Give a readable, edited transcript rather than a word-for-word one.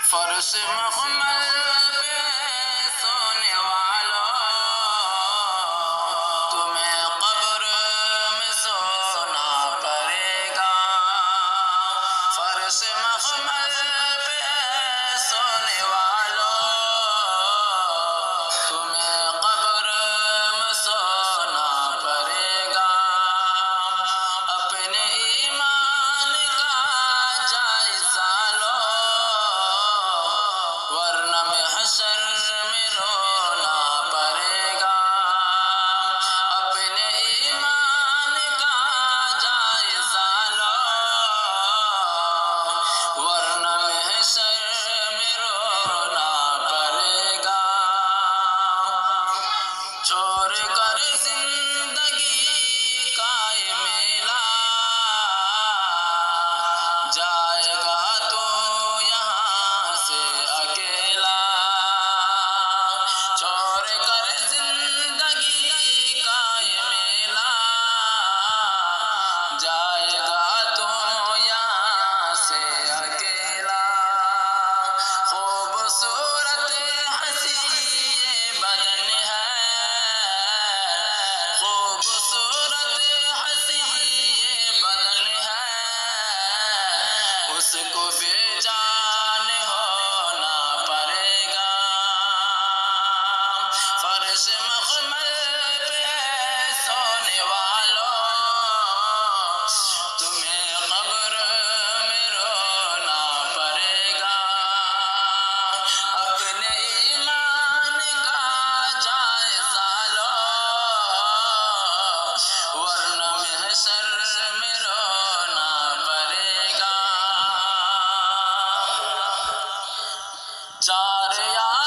فرش مخمل پہ سونے والوں، تمہیں قبر میں سونا پڑے گا۔ فرش مخمل پہ سونے والوں، تمہیں قبر میں سونا پڑے گا۔ اپنے ایمان کا جائزہ لو، ورنہ محشر میں رونا پڑے گا۔ اپنے ایمان کا جائزہ لو، ورنہ محشر میں رونا پڑے گا۔ چھوڑ کر زندگی کا یہ میلہ، جائے گا تو یہاں سے اکیلا۔ چھوڑ کر زندگی کا یہ میلہ، جائے گا تو یہاں سے اکیلا۔ خوبصورت ہنسی یہ بدن ہے، خوبصورت ہنسی یہ بدن ہے، اس کو بے جان ہونا پڑے گا۔ فرش مخمل پہ سونے والوں، تمہیں قبر میں رونا پڑے گا۔ اپنے ایمان کا جائزہ لو، ورنہ محشر میں رونا پڑے گا۔ چار یار